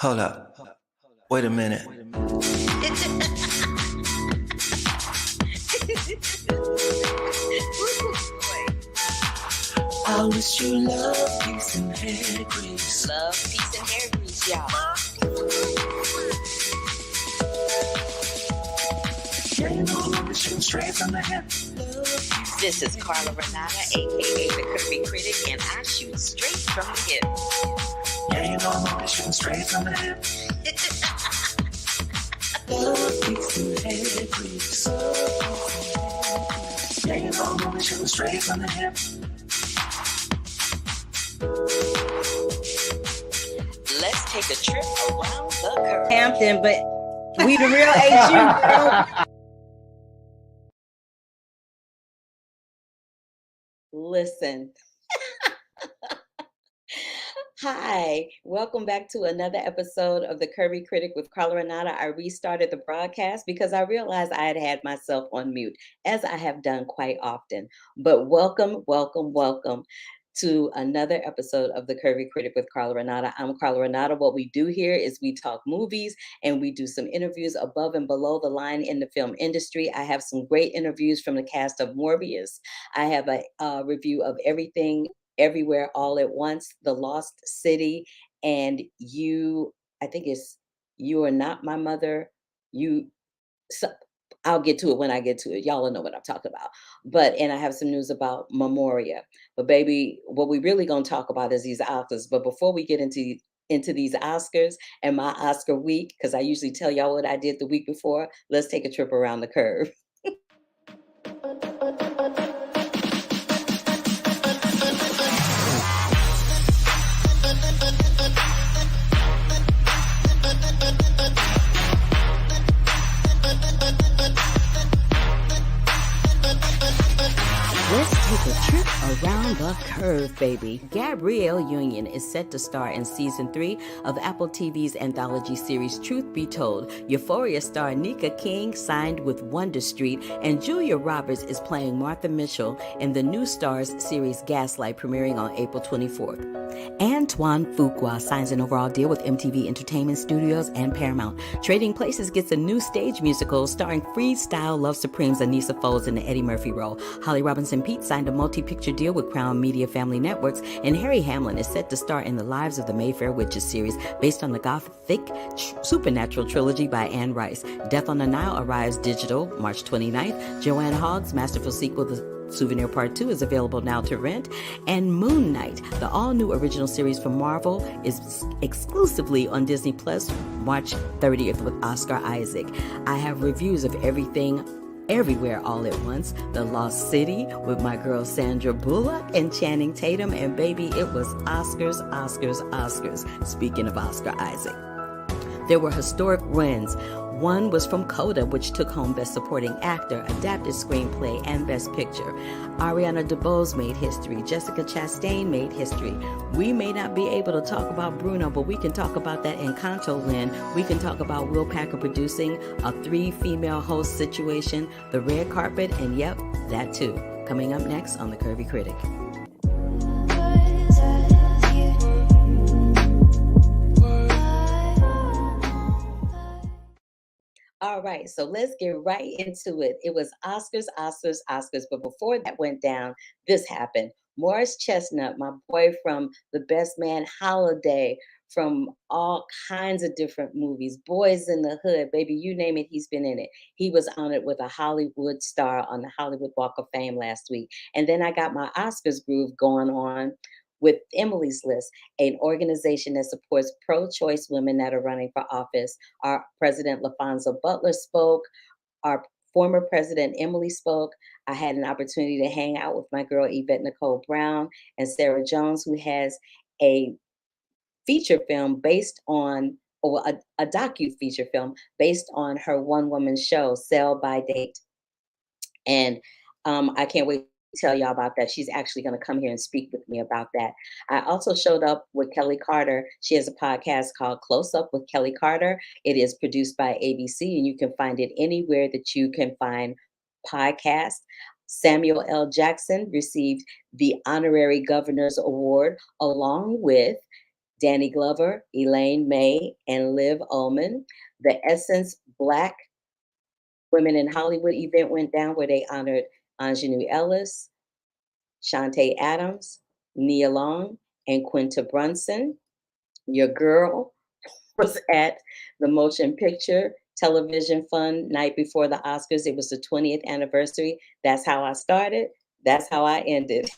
Hold up. Wait a minute. I wish you love, peace, and hair grease. Love, peace, and hair grease, y'all. Yeah, you know I'm shooting straight from the hip. This is Carla Renata, aka the Curvy Critic, and I shoot straight from the hip. Yeah, you know I'm shooting straight from the hip. Love, peace, and hair grease. Yeah, you know I'm shooting straight from the hip. Let's take a trip around the curve. Hampton, but we the real HU, girl. Listen. Hi, welcome back to another episode of the Curvy Critic with Carla Renata. I restarted the broadcast because I realized I had myself on mute, as I have done quite often. But welcome to another episode of the Curvy Critic with Carla Renata. I'm Carla Renata. What we do here is we talk movies and we do some interviews above and below the line in the film industry. I have some great interviews from the cast of Morbius. I have a review of Everything, Everywhere, All at Once, The Lost City, and I think it's You Are Not My Mother. I'll get to it when I get to it. Y'all will know what I'm talking about. And I have some news about Memoria. But baby, what we really gonna talk about is these Oscars. But before we get into these Oscars and my Oscar week, because I usually tell y'all what I did the week before, let's take a trip around the curve. Let's take a trip around the curve, baby. Gabrielle Union is set to star in season 3 of Apple TV's anthology series Truth Be Told. Euphoria star Nika King signed with Wonder Street, and Julia Roberts is playing Martha Mitchell in the new Starz series Gaslight, premiering on April 24th. Antoine Fuqua signs an overall deal with MTV Entertainment Studios and Paramount. Trading Places gets a new stage musical starring Freestyle Love Supreme's Anissa Foles in the Eddie Murphy role. Holly Robinson Peete signed a multi-picture deal with Crown Media Family Networks, and Harry Hamlin is set to star in the Lives of the Mayfair Witches series based on the Gothic supernatural trilogy by Anne Rice. Death on the Nile arrives digital March 29th. Joanne Hogg's masterful sequel, The Souvenir Part 2, is available now to rent. And Moon Knight, the all-new original series from Marvel, is exclusively on Disney Plus March 30th with Oscar Isaac. I have reviews of Everything, Everywhere, All at Once, The Lost City with my girl Sandra Bullock and Channing Tatum, and baby, it was Oscars, Oscars, Oscars. Speaking of Oscar Isaac, there were historic wins. One was from Coda, which took home Best Supporting Actor, Adapted Screenplay, and Best Picture. Ariana DeBose made history. Jessica Chastain made history. We may not be able to talk about Bruno, but we can talk about that Encanto win. We can talk about Will Packer producing a 3-female host situation, the red carpet, and yep, that too. Coming up next on The Curvy Critic. All right, so let's get right into it. It was Oscars, Oscars, Oscars. But before that went down, this happened. Morris Chestnut, my boy from The Best Man Holiday, from all kinds of different movies, Boys in the Hood, baby, you name it, he's been in it. He was honored with a Hollywood star on the Hollywood Walk of Fame last week. And then I got my Oscars groove going on with Emily's List, an organization that supports pro-choice women that are running for office. Our President LaFonza Butler spoke. Our former President Emily spoke. I had an opportunity to hang out with my girl Yvette Nicole Brown and Sarah Jones, who has a feature film based on, or a docu-feature film based on her one-woman show, Sell by Date. And I can't wait to tell y'all about that. She's actually going to come here and speak with me about that. I also showed up with Kelly Carter. She has a podcast called Close Up with Kelly Carter. It is produced by ABC, and you can find it anywhere that you can find podcasts. Samuel L. Jackson received the Honorary Governor's Award along with Danny Glover, Elaine May, and Liv Ullman. The Essence Black Women in Hollywood event went down where they honored Anjanou Ellis, Shantae Adams, Nia Long, and Quinta Brunson. Your girl was at the Motion Picture Television Fund night before the Oscars. It was the 20th anniversary. That's how I started. That's how I ended.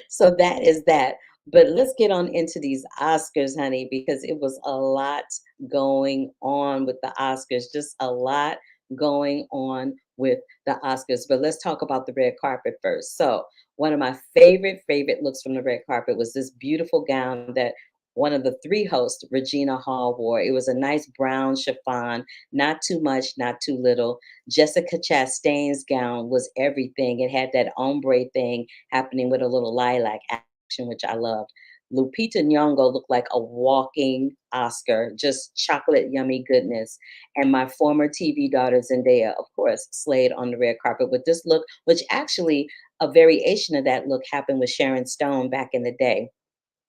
So that is that. But let's get on into these Oscars, honey, because it was a lot going on with the Oscars, just a lot going on with the Oscars. But let's talk about the red carpet first. So, one of my favorite looks from the red carpet was this beautiful gown that one of the three hosts, Regina Hall, wore. It was a nice brown chiffon, not too much, not too little. Jessica Chastain's gown was everything. It had that ombre thing happening with a little lilac action, which I loved. Lupita Nyong'o looked like a walking Oscar, just chocolate yummy goodness. And my former TV daughter Zendaya, of course, slayed on the red carpet with this look, which actually a variation of that look happened with Sharon Stone back in the day.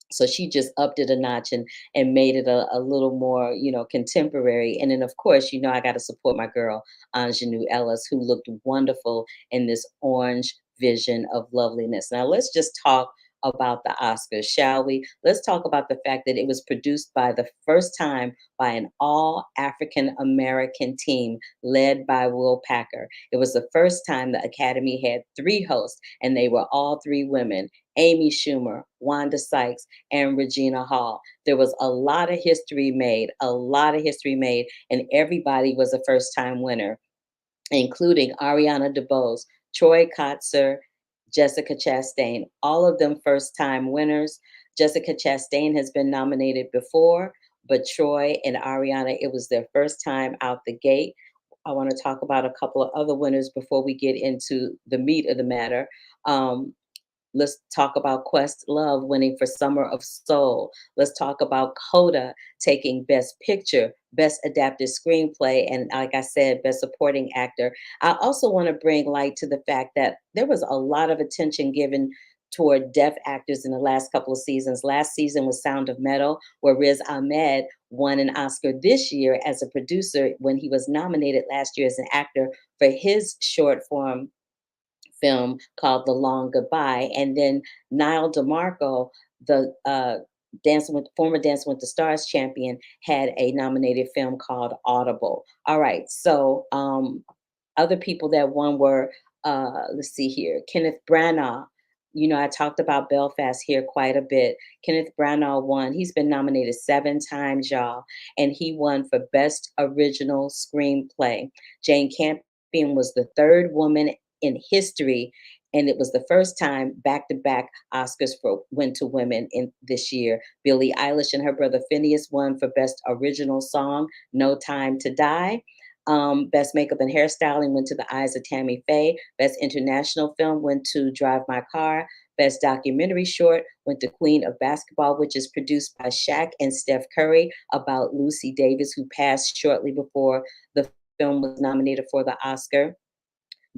So she just upped it a notch and made it a little more, contemporary. And then of course, I got to support my girl Anjanou Ellis, who looked wonderful in this orange vision of loveliness. Now let's just talk about the Oscars, shall we? Let's talk about the fact that it was produced by the first time by an all African American team led by Will Packer. It was the first time the Academy had three hosts, and they were all three women: Amy Schumer, Wanda Sykes, and Regina Hall. There was a lot of history made, and everybody was a first time winner, including Ariana DeBose, Troy Kotzer, Jessica Chastain, all of them first time winners. Jessica Chastain has been nominated before, but Troy and Ariana, it was their first time out the gate. I want to talk about a couple of other winners before we get into the meat of the matter. Um, Let's talk about Questlove winning for Summer of Soul. Let's talk about Coda taking Best Picture, Best Adapted Screenplay, and like I said, Best Supporting Actor. I also want to bring light to the fact that there was a lot of attention given toward deaf actors in the last couple of seasons. Last season was Sound of Metal, where Riz Ahmed won an Oscar this year as a producer when he was nominated last year as an actor for his short form film called The Long Goodbye. And then Niall DeMarco, the former Dancing with the Stars champion, had a nominated film called Audible. All right, so other people that won were, let's see here, Kenneth Branagh. I talked about Belfast here quite a bit. Kenneth Branagh won. He's been nominated 7 times, y'all, and he won for Best Original Screenplay. Jane Campion was the third woman in history, and it was the first time back-to-back Oscars went to women in this year. Billie Eilish and her brother Phineas won for Best Original Song, No Time to Die. Best Makeup and Hairstyling went to The Eyes of Tammy Faye. Best International Film went to Drive My Car. Best Documentary Short went to Queen of Basketball, which is produced by Shaq and Steph Curry, about Lucy Davis, who passed shortly before the film was nominated for the Oscar.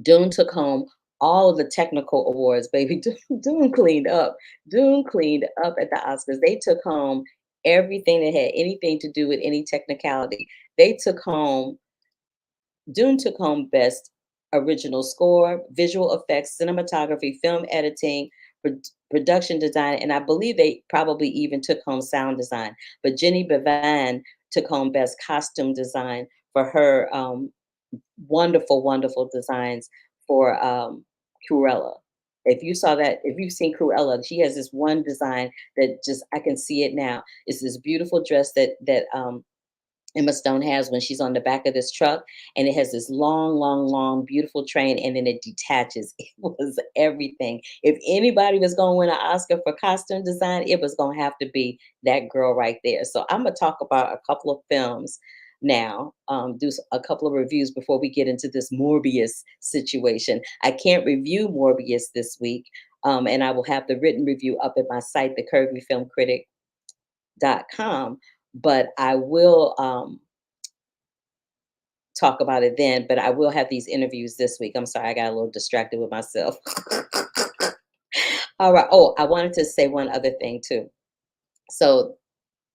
Dune took home all of the technical awards, baby. Dune cleaned up. Dune cleaned up at the Oscars. They took home everything that had anything to do with any technicality. They took home Dune took home Best Original Score, Visual Effects, Cinematography, Film Editing, Production Design, and I believe they probably even took home Sound Design. But Jenny Bevan took home Best Costume Design for her wonderful designs for Cruella. If you saw that, if you've seen Cruella, she has this one design that just I can see it now. It's this beautiful dress that Emma Stone has when she's on the back of this truck, and it has this long, beautiful train, and then it detaches. It was everything. If anybody was going to win an Oscar for costume design, it was going to have to be that girl right there. So I'm going to talk about a couple of films now, do a couple of reviews before we get into this Morbius situation. I can't review Morbius this week, and I will have the written review up at my site, thecurvyfilmcritic.com. But I will talk about it then. But I will have these interviews this week. I'm sorry, I got a little distracted with myself. All right. Oh, I wanted to say one other thing too. So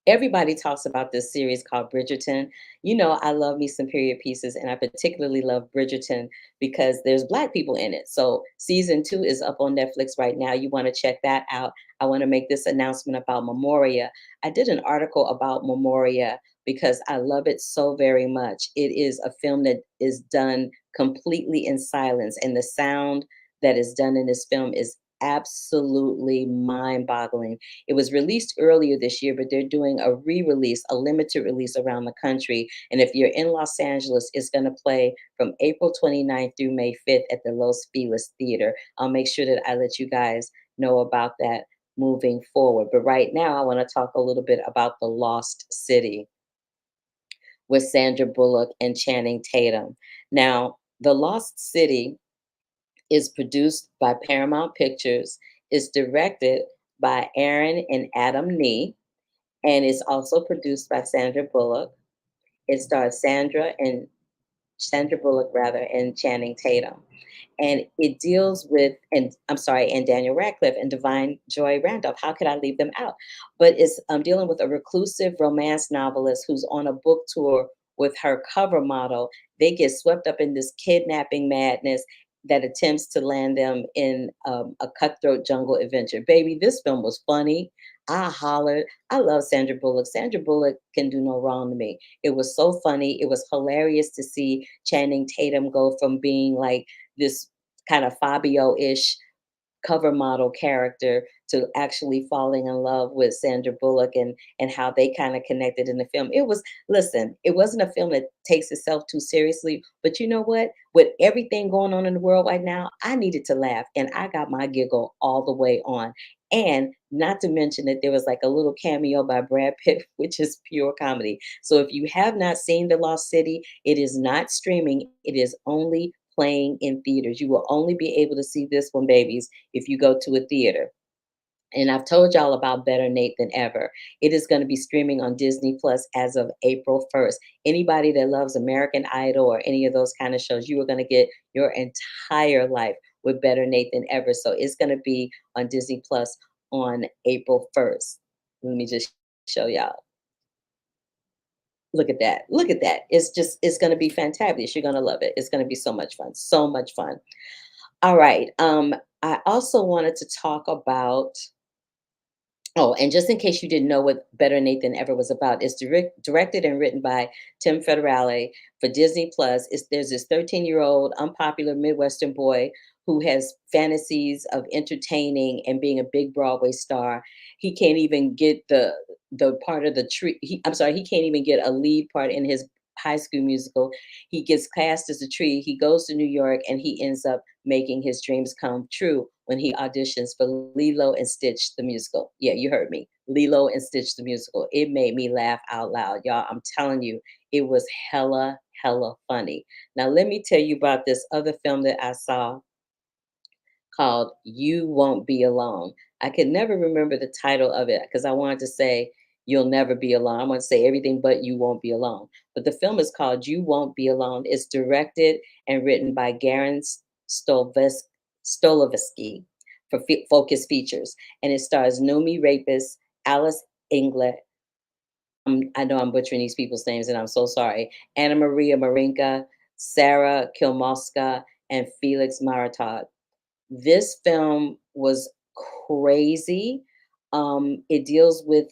everybody talks about this series called Bridgerton. You know, I love me some period pieces, and I particularly love Bridgerton because there's Black people in it. So season 2 is up on Netflix right now. You want to check that out. I want to make this announcement about Memoria. I did an article about Memoria because I love it so very much. It is a film that is done completely in silence, and the sound that is done in this film is absolutely mind boggling. It was released earlier this year, but they're doing a re-release, a limited release around the country. And if you're in Los Angeles, it's going to play from April 29th through May 5th at the Los Feliz Theater. I'll make sure that I let you guys know about that moving forward. But right now, I want to talk a little bit about The Lost City with Sandra Bullock and Channing Tatum. Now, The Lost City is produced by Paramount Pictures. It's directed by Aaron and Adam Nee, and it's also produced by Sandra Bullock. It stars Sandra Bullock rather, and Channing Tatum. And it deals with, and I'm sorry, and Daniel Radcliffe and Divine Joy Randolph. How could I leave them out? But it's dealing with a reclusive romance novelist who's on a book tour with her cover model. They get swept up in this kidnapping madness that attempts to land them in a cutthroat jungle adventure. Baby, this film was funny. I hollered. I love Sandra Bullock. Sandra Bullock can do no wrong to me. It was so funny. It was hilarious to see Channing Tatum go from being like this kind of Fabio-ish cover model character to actually falling in love with Sandra Bullock, and how they kind of connected in the film. It was, listen, it wasn't a film that takes itself too seriously, but you know what? With everything going on in the world right now, I needed to laugh, and I got my giggle all the way on. And not to mention that there was like a little cameo by Brad Pitt, which is pure comedy. So if you have not seen The Lost City, it is not streaming. It is only playing in theaters. You will only be able to see this one, babies, if you go to a theater. And I've told y'all about Better Nate Than Ever. It is going to be streaming on Disney Plus as of April 1st. Anybody that loves American Idol or any of those kind of shows, you are going to get your entire life with Better Nate Than Ever. So it's going to be on Disney Plus on April 1st. Let me just show y'all. Look at that. Look at that. It's just, it's going to be fantabulous. You're going to love it. It's going to be so much fun. So much fun. All right. I also wanted to talk about, oh, and just in case you didn't know what Better Nathan Ever was about, it's directed and written by Tim Federale for Disney Plus. There's this 13-year-old unpopular Midwestern boy who has fantasies of entertaining and being a big Broadway star. He can't even get the part of the tree. I'm sorry, he can't even get a lead part in his high school musical. He gets cast as a tree. He goes to New York and he ends up making his dreams come true when he auditions for Lilo and Stitch the musical. Yeah, you heard me. Lilo and Stitch the musical. It made me laugh out loud. Y'all, I'm telling you, it was hella funny. Now, let me tell you about this other film that I saw called You Won't Be Alone. I could never remember the title of it because I wanted to say You'll Never Be Alone. I want to say everything but You Won't Be Alone. But the film is called You Won't Be Alone. It's directed and written by Garen Stolovsky for Focus Features. And it stars Nomi Rapis, Alice Englet. I know I'm butchering these people's names and I'm so sorry. Anna Maria Marinka, Sarah Kilmoska, and Felix Maratod. This film was crazy. It deals with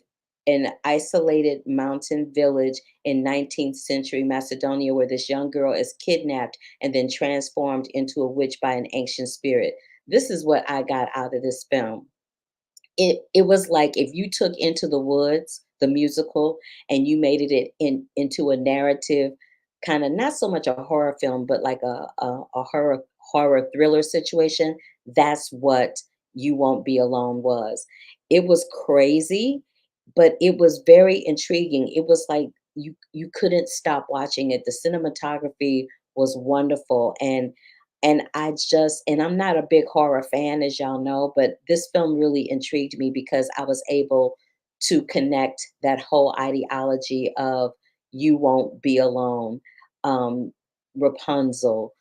an isolated mountain village in 19th century Macedonia where this young girl is kidnapped and then transformed into a witch by an ancient spirit. This is what I got out of this film. It was like if you took Into the Woods, the musical, and you made into a narrative, kind of not so much a horror film, but like a horror thriller situation. That's what You Won't Be Alone was. It was crazy, but it was very intriguing. It was like you couldn't stop watching it. The cinematography was wonderful, and I'm not a big horror fan, as y'all know, but this film really intrigued me because I was able to connect that whole ideology of you won't be alone, um, Rapunzel,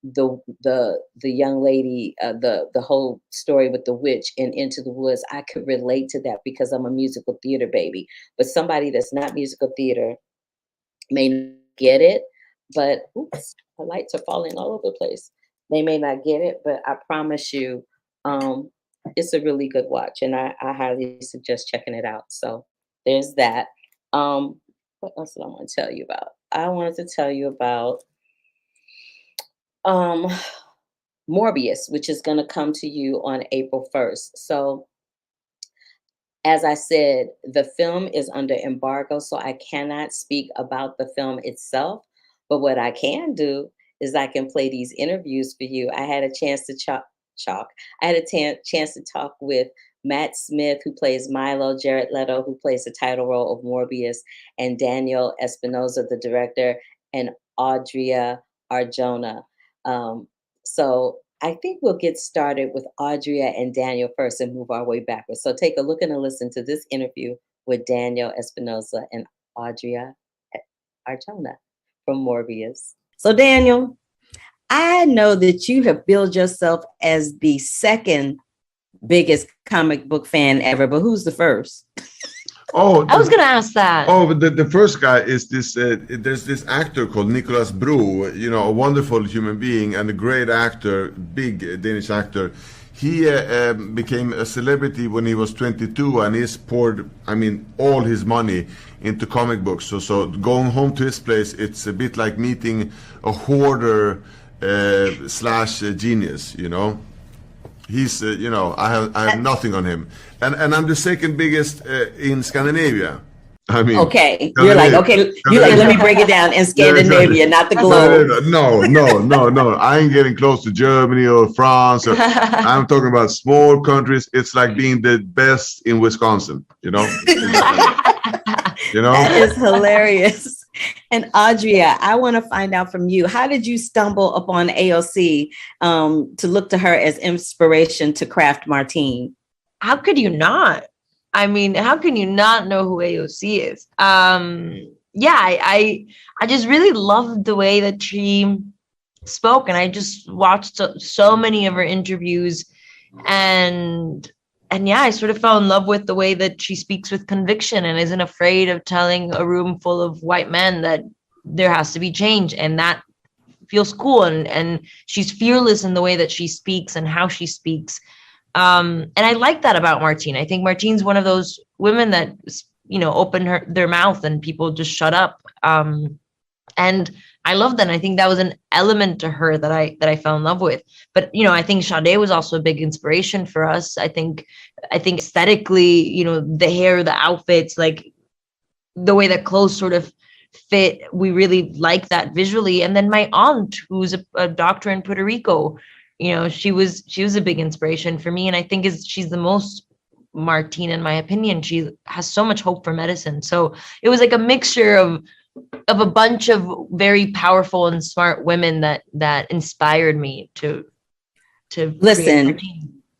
the young lady, the whole story with the witch in Into the Woods, I could relate to that because I'm a musical theater baby. But somebody that's not musical theater may not get it. But oops, the lights are falling all over the place. They may not get it, but I promise you, um, it's a really good watch, and I highly suggest checking it out. So there's that. What else did I want to tell you about? I wanted to tell you about um Morbius, which is going to come to you on April 1st. So, as I said, the film is under embargo, so I cannot speak about the film itself. But what I can do is I can play these interviews for you. I had a chance to chalk. I had a chance to talk with Matt Smith, who plays Milo, Jared Leto, who plays the title role of Morbius, and Daniel Espinosa, the director, and Adria Arjona. Um, so I think we'll get started with Adria and Daniel first and move our way backwards. So take a look and a listen to this interview with Daniel Espinosa and Adria Arjona from Morbius. So Daniel, I know that you have billed yourself as the second biggest comic book fan ever, but who's the first? Oh, I was going to ask that. Oh, the first guy is this. There's this actor called Nicholas Bro. You know, a wonderful human being and a great actor, big Danish actor. He became a celebrity when he was 22, and he's poured, I mean, all his money into comic books. So going home to his place, it's a bit like meeting a hoarder slash genius. You know. He's, you know, I have nothing on him, and I'm the second biggest in Scandinavia. I mean, okay, you're like, okay, you're like, let me break it down in Scandinavia, not the globe. No. I ain't getting close to Germany or France. I'm talking about small countries. It's like being the best in Wisconsin. You know, you know. That is hilarious. And Adria, I want to find out from you, how did you stumble upon AOC to look to her as inspiration to craft Martine? How could you not? I mean, how can you not know who AOC is? Yeah, I just really loved the way that she spoke, and I just watched so many of her interviews, and yeah, I sort of fell in love with the way that she speaks with conviction and isn't afraid of telling a room full of white men that there has to be change, and that feels cool. And she's fearless in the way that she speaks and how she speaks. And I like that about Martine. I think Martine's one of those women that, you know, open their mouth and people just shut up. And I love that. And I think that was an element to her that I fell in love with. But, you know, I think Sade was also a big inspiration for us. I think aesthetically, you know, the hair, the outfits, like the way that clothes sort of fit, we really like that visually. And then my aunt, who's a doctor in Puerto Rico, you know, she was a big inspiration for me. And I think she's the most Martine, in my opinion. She has so much hope for medicine. So it was like a mixture of a bunch of very powerful and smart women that inspired me to listen.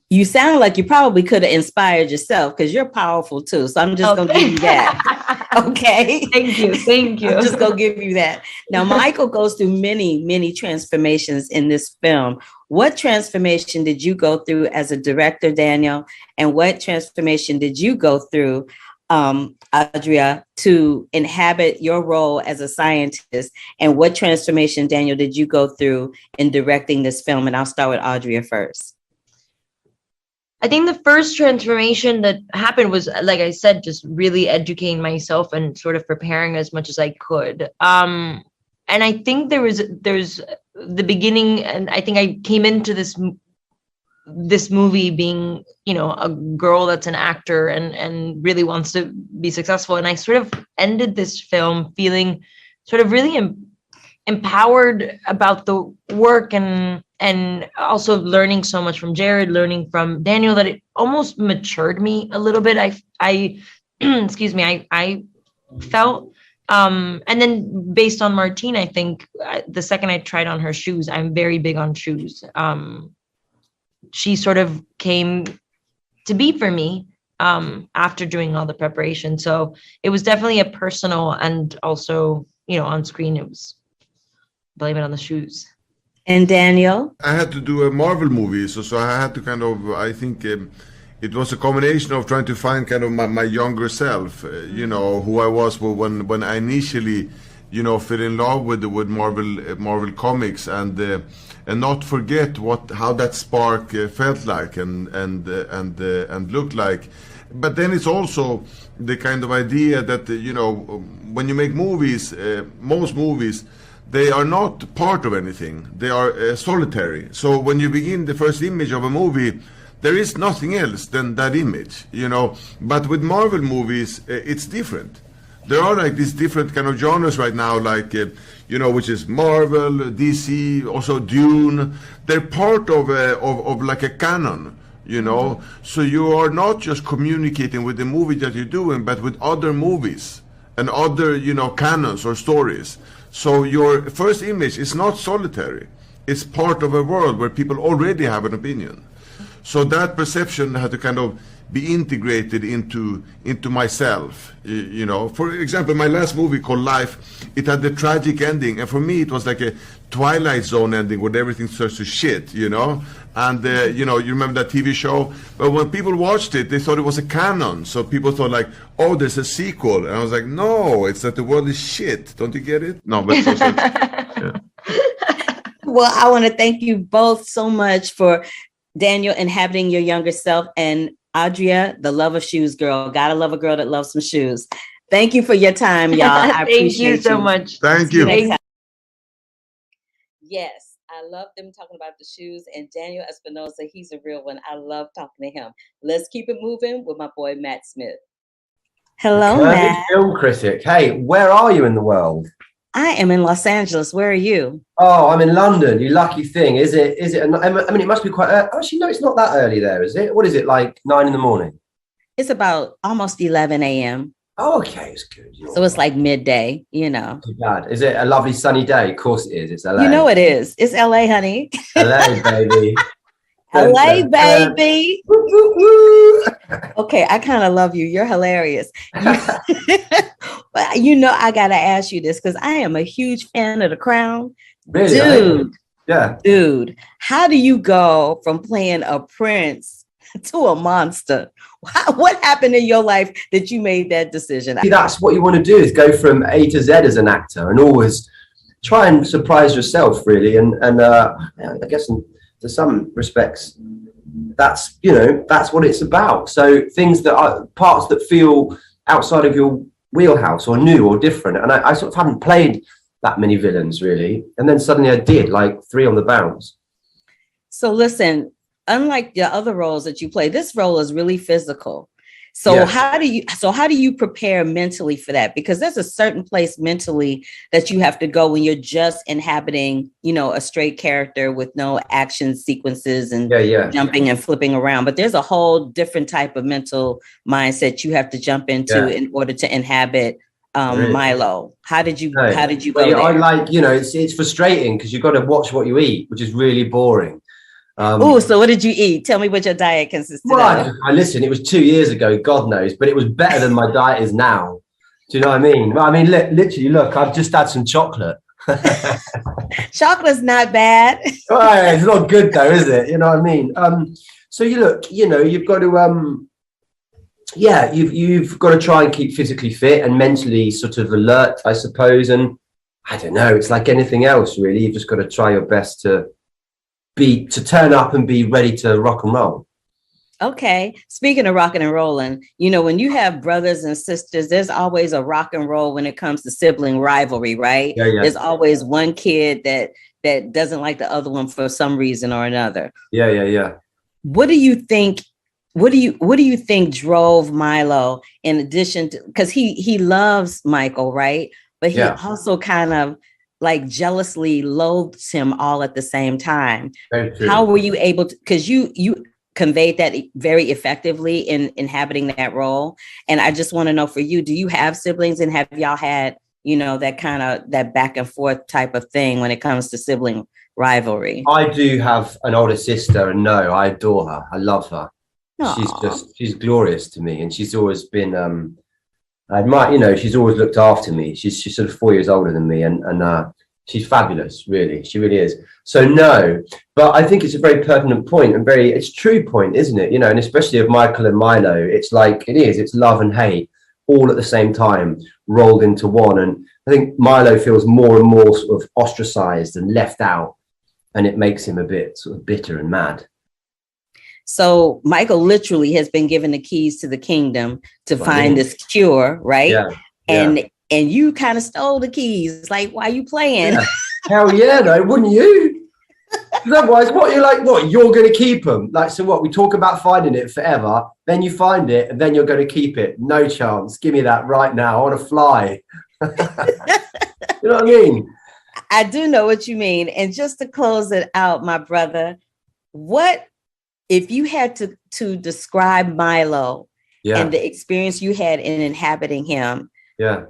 You sound like you probably could have inspired yourself, because you're powerful too. So I'm just gonna give you that. Okay. Thank you. I'm just gonna give you that. Now, Michael goes through many transformations in this film. What transformation did you go through as a director, Daniel? And what transformation did you go through, Adria, to inhabit your role as a scientist? And what transformation, Daniel, did you go through in directing this film? And I'll start with Adria first. I think the first transformation that happened was, like I said, just really educating myself and sort of preparing as much as I could. And I think there's the beginning, and I think I came into this movie being, you know, a girl that's an actor and really wants to be successful. And I sort of ended this film feeling sort of really empowered about the work, and also learning so much from Jared, learning from Daniel, that it almost matured me a little bit. I excuse me, I felt, and then based on Martine, I think the second I tried on her shoes, I'm very big on shoes. She sort of came to be for me after doing all the preparation. So it was definitely a personal, and also, you know, on screen, it was blame it on the shoes. And Daniel? I had to do a Marvel movie, so I had to kind of, I think it was a combination of trying to find kind of my younger self, you know, who I was when I initially, you know, fell in love with Marvel comics, and not forget how that spark felt like and looked like. But then it's also the kind of idea that you know, when you make movies, most movies, they are not part of anything. They are solitary. So when you begin the first image of a movie, there is nothing else than that image, you know. But with Marvel movies, it's different. There are like these different kind of genres right now, like you know, which is Marvel, DC, also Dune. They're part of like a canon, you know. So you are not just communicating with the movie that you're doing, but with other movies and other, you know, canons or stories. So your first image is not solitary. It's part of a world where people already have an opinion. So that perception had to kind of be integrated into myself, you know. For example, my last movie called Life, it had the tragic ending, and for me it was like a Twilight Zone ending where everything starts to shit, you know. And you know, you remember that TV show? But when people watched it, they thought it was a canon. So people thought like, oh, there's a sequel, and I was like, no, it's that the world is shit. Don't you get it? No, but so, yeah. Well, I want to thank you both so much for Daniel inhabiting your younger self, and Adria, the love of shoes girl. Gotta love a girl that loves some shoes. Thank you for your time, y'all. I Thank appreciate you so much. Thank you. Yes, I love them talking about the shoes, and Daniel Espinosa, he's a real one. I love talking to him. Let's keep it moving with my boy Matt Smith. Hello, Curvy Matt. film critic. Hey, where are you in the world? I am in Los Angeles. Where are you? Oh, I'm in London. You lucky thing. Is it? I mean, it must be quite. Actually, no, it's not that early there, is it? What is it, like 9 in the morning? It's about almost 11 a.m. Oh, okay, it's good. So it's like midday, you know. Too bad. Is it a lovely sunny day? Of course it is. It's LA. You know it is. It's LA, honey. LA, baby. LA, baby. Okay, I kind of love you. You're hilarious. But you know, I gotta ask you this because I am a huge fan of The Crown. Really? Dude. Yeah. Dude, how do you go from playing a prince to a monster? What happened in your life that you made that decision? See, that's what you want to do, is go from A to Z as an actor and always try and surprise yourself, really. And I guess to some respects, that's, you know, that's what it's about. So things that are parts that feel outside of your wheelhouse or new or different. And I sort of haven't played that many villains, really. And then suddenly I did, like 3 on the bounce. So listen, unlike the other roles that you play, this role is really physical. So Yeah. how do you prepare mentally for that? Because there's a certain place mentally that you have to go when you're just inhabiting, you know, a straight character with no action sequences and jumping and flipping around. But there's a whole different type of mental mindset you have to jump into in order to inhabit really? Milo. How did you go there? I like, you know, it's frustrating because you've got to watch what you eat, which is really boring. So what did you eat? Tell me what your diet consisted of. Listen, it was 2 years ago, God knows, but it was better than my diet is now. Do you know what I mean? I mean, literally, look, I've just had some chocolate. Chocolate's not bad. Well, it's not good though, is it? You know what I mean? So you look, you know, you've got to, you've got to try and keep physically fit and mentally sort of alert, I suppose. And I don't know, it's like anything else, really. You've just got to try your best to turn up and be ready to rock and roll. Okay. Speaking of rocking and rolling, you know, when you have brothers and sisters, there's always a rock and roll when it comes to sibling rivalry, right? Yeah. There's always one kid that doesn't like the other one for some reason or another. Yeah. What do you think drove Milo, in addition to, because he loves Michael, right? But he also kind of like jealously loathes him all at the same time. How were you able to, because you conveyed that very effectively in inhabiting that role. And I just want to know, for you, do you have siblings, and have y'all had, you know, that kind of that back and forth type of thing when it comes to sibling rivalry? I do have an older sister, and no, I adore her. I love her. Aww. She's glorious to me, and she's always been, I admire, you know, she's always looked after me. She's sort of 4 years older than me, and She's fabulous, really. She really is. So no, but I think it's a very pertinent point and it's true point, isn't it? You know, and especially of Michael and Milo, it's like it's love and hate all at the same time rolled into one. And I think Milo feels more and more sort of ostracized and left out, and it makes him a bit sort of bitter and mad. So Michael literally has been given the keys to the kingdom to find this cure, right? Yeah. And you kind of stole the keys. Like, why are you playing? Yeah. Hell yeah, no, wouldn't you? Otherwise, you're going to keep them? Like, so what? We talk about finding it forever, then you find it, and then you're going to keep it. No chance. Give me that right now. I want to fly. You know what I mean? I do know what you mean. And just to close it out, my brother, what if you had to describe Milo and the experience you had in inhabiting him? Yeah.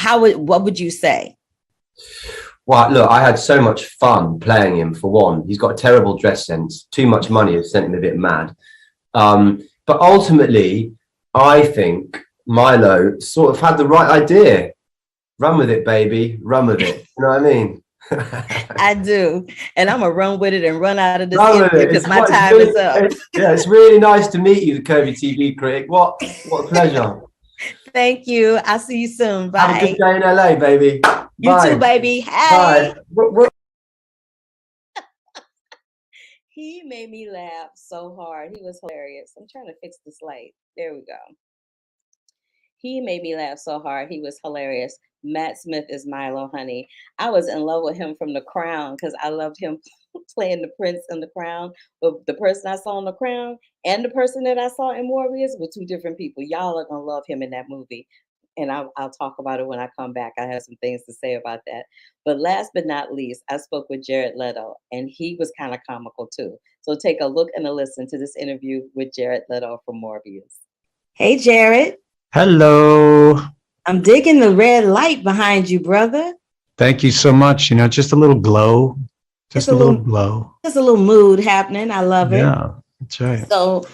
What would you say? Well, look, I had so much fun playing him, for one. He's got a terrible dress sense. Too much money has sent him a bit mad. But ultimately, I think Milo sort of had the right idea. Run with it, baby. Run with it. You know what I mean? I do. And I'm going to run with it and run out of this because my time really, is up. It's really nice to meet you, the Kirby TV critic. What a pleasure. Thank you. I'll see you soon. Bye. Have a good day in LA, baby. You Bye. too, baby. Hey. Bye. He made me laugh so hard. He was hilarious. I'm trying to fix this light. There we go. He made me laugh so hard. He was hilarious. Matt Smith is Milo, honey. I was in love with him from The Crown because I loved him playing the prince in The Crown. But the person I saw in The Crown and the person that I saw in Morbius were two different people. Y'all are going to love him in that movie. And I'll talk about it when I come back. I have some things to say about that. But last but not least, I spoke with Jared Leto, and he was kind of comical too. So take a look and a listen to this interview with Jared Leto from Morbius. Hey, Jared. Hello. I'm digging the red light behind you, brother. Thank you so much. You know, just a little glow. Just a little glow. Just a little mood happening. I love it. Yeah, that's right. So,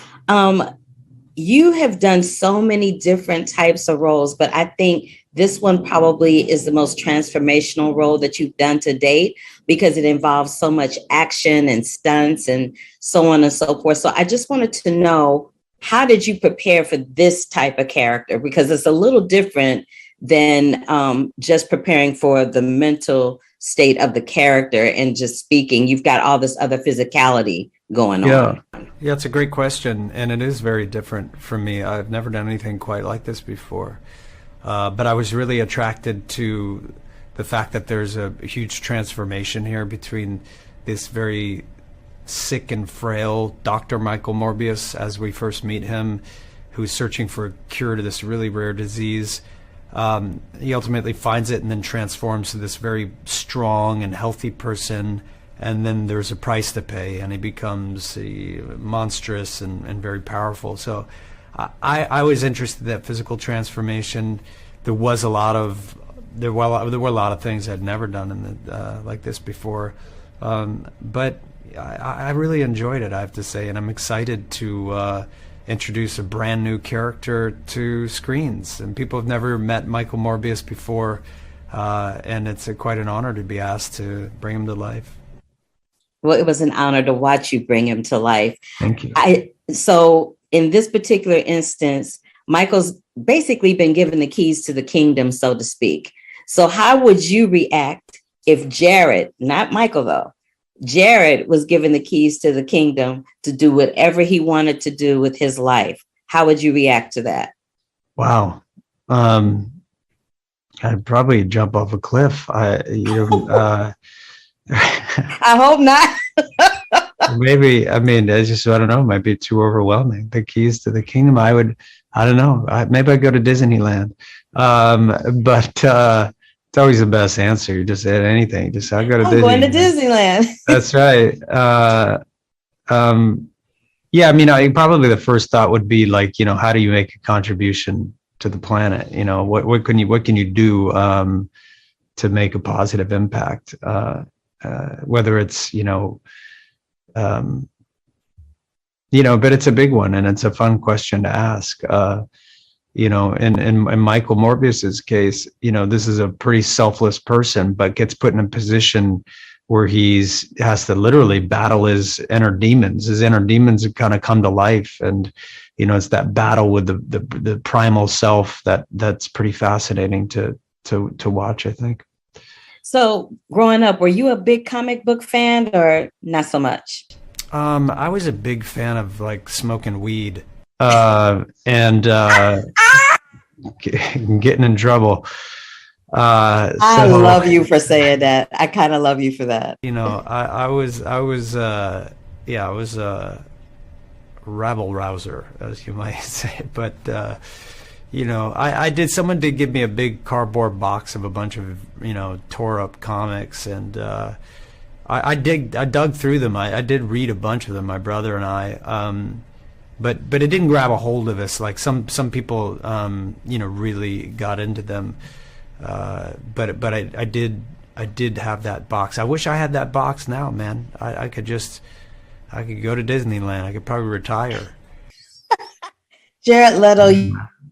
you have done so many different types of roles, but I think this one probably is the most transformational role that you've done to date because it involves so much action and stunts and so on and so forth. So I just wanted to know, how did you prepare for this type of character? Because it's a little different than just preparing for the mental state of the character and just speaking. You've got all this other physicality going on. Yeah, it's a great question, and it is very different for me. I've never done anything quite like this before, but I was really attracted to the fact that there's a huge transformation here between this very sick and frail Dr. Michael Morbius, as we first meet him, who's searching for a cure to this really rare disease. He ultimately finds it and then transforms to this very strong and healthy person, and then there's a price to pay, and he becomes monstrous and very powerful. So I was interested in that physical transformation. There were a lot of things I'd never done in like this before, but I really enjoyed it, I have to say, and I'm excited to introduce a brand new character to screens. And people have never met Michael Morbius before, and it's quite an honor to be asked to bring him to life. Well, it was an honor to watch you bring him to life. Thank you. So in this particular instance, Michael's basically been given the keys to the kingdom, so to speak. So how would you react if Jared, not Michael though, Jared was given the keys to the kingdom to do whatever he wanted to do with his life? How would you react to that? Wow. I'd probably jump off a cliff. I hope not. Maybe, I mean, I don't know, it might be too overwhelming. The keys to the kingdom, I don't know. Maybe I'd go to Disneyland. But it's always the best answer. You just add anything. I'll go to Disneyland. I'm going to Disneyland. That's right. Yeah, I mean, probably the first thought would be like, how do you make a contribution to the planet? What can you do to make a positive impact? Whether it's, but it's a big one and it's a fun question to ask. You know, in Michael Morbius's case, you know, this is a pretty selfless person, but gets put in a position where has to literally battle his inner demons. His inner demons kind of come to life, and you know, it's that battle with the primal self that's pretty fascinating to watch, I think. So growing up, were you a big comic book fan or not so much? I was a big fan of like smoking weed and getting in trouble. I love you for saying that. I kind of love you for that. You know, I was a rabble rouser, as you might say. But you know, someone did give me a big cardboard box of a bunch of, you know, tore up comics, and I dug through them. I did read a bunch of them, my brother and I. But it didn't grab a hold of us like some people, you know, really got into them. But I did have that box. I wish I had that box now, man. I could go to Disneyland. I could probably retire. Jared Leto,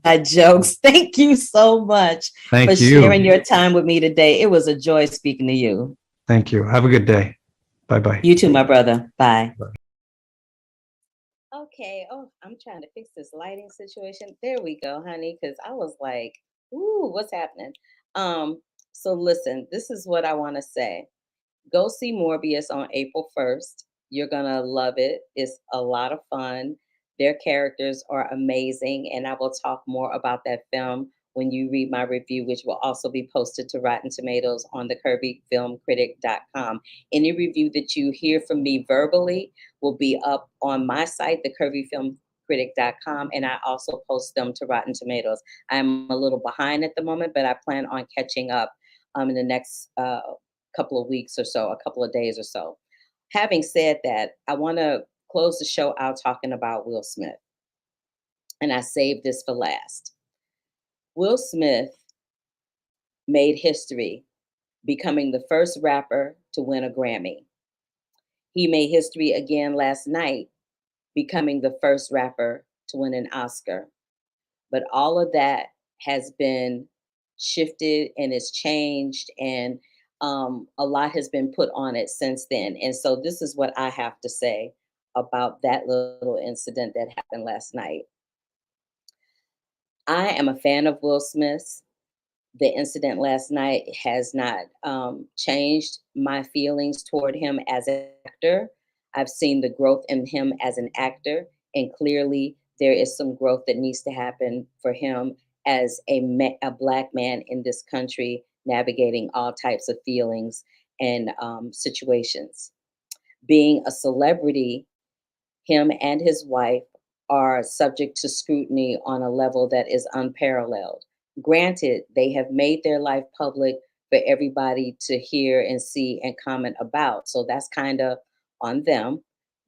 my jokes. Thank you so much Thank for you. sharing your time with me today. It was a joy speaking to you. Thank you. Have a good day. Bye-bye. You too, my brother. Bye. Bye. Okay. Oh, I'm trying to fix this lighting situation. There we go, honey, because I was like, ooh, what's happening? So listen, this is what I want to say. Go see Morbius on April 1st. You're gonna love it. It's a lot of fun. Their characters are amazing, and I will talk more about that film when you read my review, which will also be posted to Rotten Tomatoes on the curvyfilmcritic.com. Any review that you hear from me verbally will be up on my site, the curvyfilmcritic.com, and I also post them to Rotten Tomatoes. I'm a little behind at the moment, but I plan on catching up in the next couple of weeks or so, a couple of days or so. Having said that, I want to close the show out talking about Will Smith. And I saved this for last. Will Smith made history becoming the first rapper to win a Grammy. He made history again last night, becoming the first rapper to win an Oscar. But all of that has been shifted and it's changed, and a lot has been put on it since then. And so this is what I have to say about that little incident that happened last night. I am a fan of Will Smith's. The incident last night has not changed my feelings toward him as an actor. I've seen the growth in him as an actor, and clearly there is some growth that needs to happen for him as a Black man in this country, navigating all types of feelings and situations. Being a celebrity, him and his wife are subject to scrutiny on a level that is unparalleled. Granted, they have made their life public for everybody to hear and see and comment about. So that's kind of on them.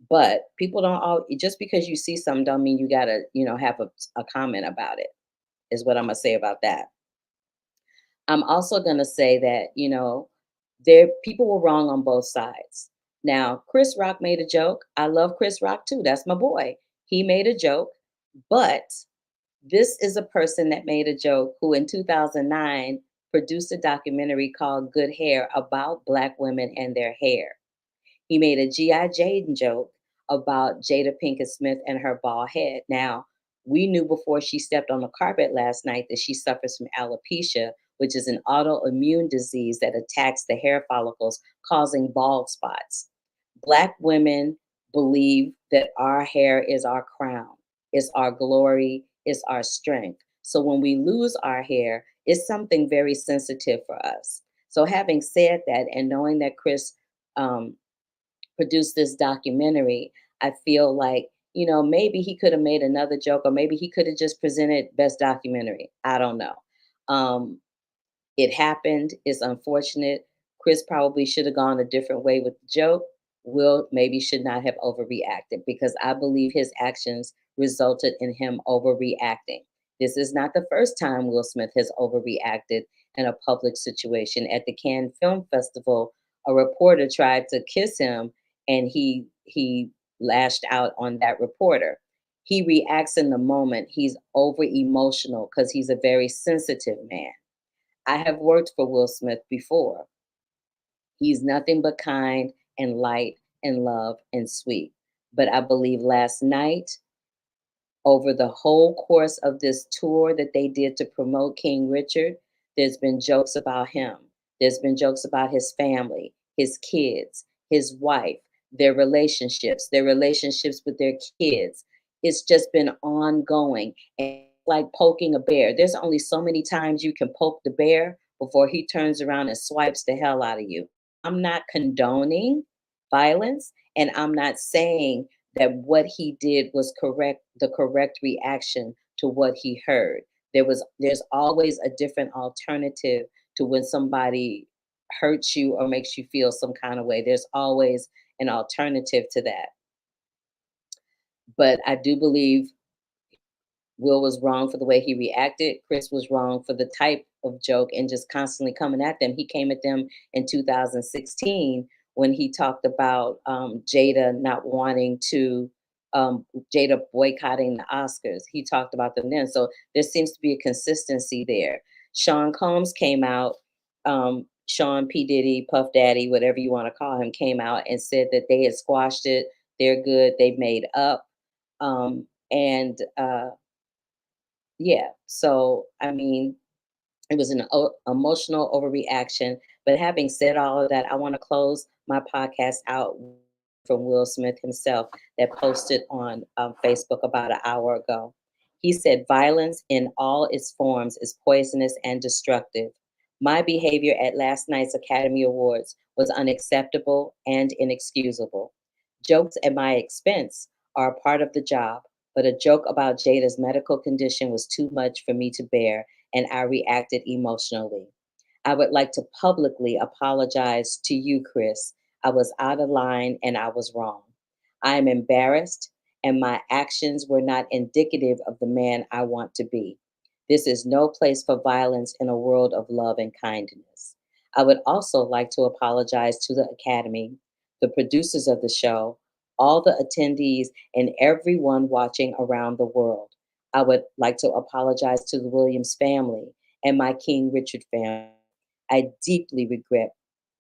But people don't all, just because you see something don't mean you gotta, have a comment about it, is what I'm gonna say about that. I'm also gonna say that, there people were wrong on both sides. Now, Chris Rock made a joke. I love Chris Rock too. That's my boy. He made a joke, but this is a person that made a joke who in 2009 produced a documentary called Good Hair about Black women and their hair. He made a G.I. Jane joke about Jada Pinkett Smith and her bald head. Now, we knew before she stepped on the carpet last night that she suffers from alopecia, which is an autoimmune disease that attacks the hair follicles, causing bald spots. Black women believe that our hair is our crown, it's our glory, it's our strength. So when we lose our hair, it's something very sensitive for us. So having said that, and knowing that Chris produced this documentary, I feel like, maybe he could have made another joke, or maybe he could have just presented best documentary. I don't know. It happened. It's unfortunate. Chris probably should have gone a different way with the joke. Will maybe should not have overreacted, because I believe his actions resulted in him overreacting. This is not the first time Will Smith has overreacted in a public situation. At the Cannes Film Festival, a reporter tried to kiss him, and he lashed out on that reporter. He reacts in the moment. He's over emotional because he's a very sensitive man. I have worked for Will Smith before. He's nothing but kind and light and love and sweet. But I believe last night, over the whole course of this tour that they did to promote King Richard, there's been jokes about him. There's been jokes about his family, his kids, his wife, their relationships with their kids. It's just been ongoing. And like poking a bear. There's only so many times you can poke the bear before he turns around and swipes the hell out of you. I'm not condoning violence, and I'm not saying that what he did was correct, the correct reaction to what he heard. There's always a different alternative to when somebody hurts you or makes you feel some kind of way. There's always an alternative to that. But I do believe Will was wrong for the way he reacted. Chris was wrong for the type of joke and just constantly coming at them. He came at them in 2016 when he talked about Jada not wanting to, Jada boycotting the Oscars. He talked about them then. So there seems to be a consistency there. Sean Combs came out, Sean P. Diddy, Puff Daddy, whatever you want to call him, came out and said that they had squashed it. They're good. They've made up. And yeah, so I mean, it was an emotional overreaction. But having said all of that, I want to close my podcast out from Will Smith himself that posted on Facebook about an hour ago. He said, "Violence in all its forms is poisonous and destructive. My behavior at last night's Academy Awards was unacceptable and inexcusable. Jokes at my expense are a part of the job, but a joke about Jada's medical condition was too much for me to bear, and I reacted emotionally. I would like to publicly apologize to you, Chris. I was out of line and I was wrong. I am embarrassed, and my actions were not indicative of the man I want to be. This is no place for violence in a world of love and kindness. I would also like to apologize to the Academy, the producers of the show, all the attendees, and everyone watching around the world. I would like to apologize to the Williams family and my King Richard family. I deeply regret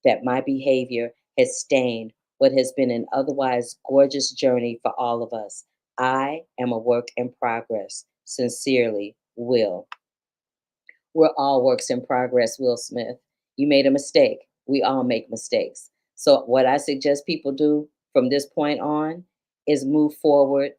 that my behavior has stained what has been an otherwise gorgeous journey for all of us. I am a work in progress. Sincerely, Will." We're all works in progress, Will Smith. You made a mistake. We all make mistakes. So, what I suggest people do from this point on is move forward,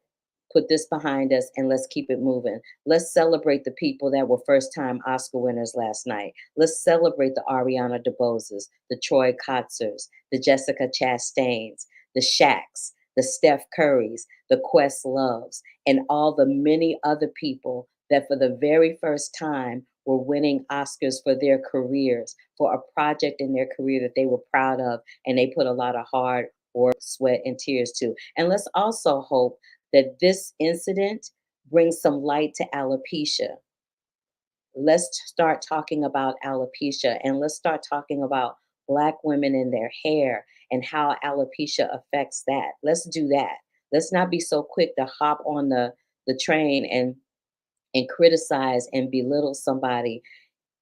put this behind us, and let's keep it moving. Let's celebrate the people that were first time Oscar winners last night. Let's celebrate the Ariana DeBoses, the Troy Kotsers, the Jessica Chastains, the Shaqs, the Steph Currys, the Quest Loves, and all the many other people that for the very first time were winning Oscars for their careers, for a project in their career that they were proud of and they put a lot of hard work, sweat, and tears to. And let's also hope that this incident brings some light to alopecia. Let's start talking about alopecia, and let's start talking about Black women and their hair and how alopecia affects that. Let's do that. Let's not be so quick to hop on the train and criticize and belittle somebody.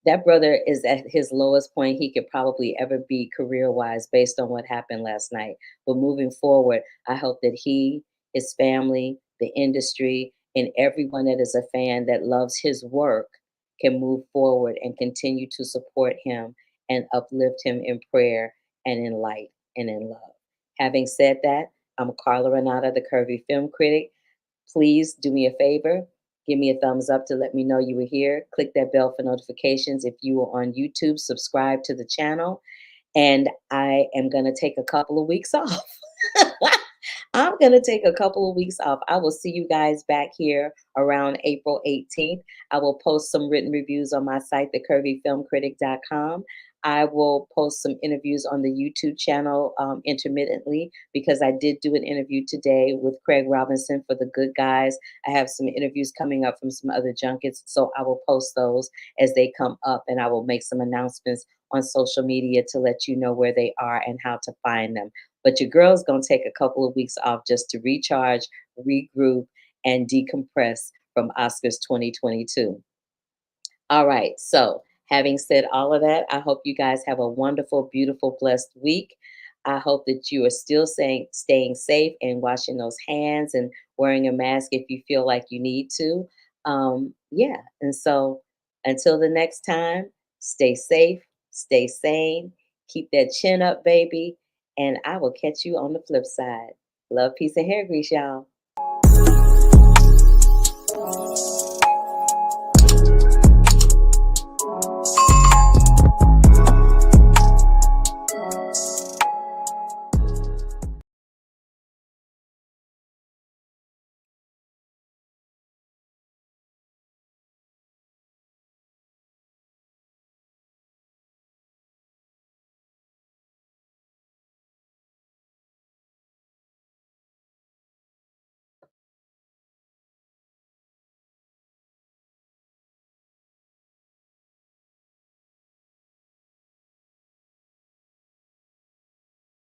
That brother is at his lowest point he could probably ever be career wise based on what happened last night. But moving forward, I hope that he, his family, the industry, and everyone that is a fan that loves his work can move forward and continue to support him and uplift him in prayer and in light and in love. Having said that, I'm Carla Renata, the Curvy Film Critic. Please do me a favor. Give me a thumbs up to let me know you were here. Click that bell for notifications. If you are on YouTube, subscribe to the channel. And I am going to take a couple of weeks off. I'm going to take a couple of weeks off. I will see you guys back here around April 18th. I will post some written reviews on my site, thecurvyfilmcritic.com. I will post some interviews on the YouTube channel intermittently because I did do an interview today with Craig Robinson for The Good Guys. I have some interviews coming up from some other junkets, so I will post those as they come up, and I will make some announcements on social media to let you know where they are and how to find them. But your girl's going to take a couple of weeks off just to recharge, regroup, and decompress from Oscars 2022. All right. So, having said all of that, I hope you guys have a wonderful, beautiful, blessed week. I hope that you are still staying safe and washing those hands and wearing a mask if you feel like you need to. Yeah. And so, until the next time, stay safe, stay sane, keep that chin up, baby. And I will catch you on the flip side. Love, peace, and hair grease, y'all.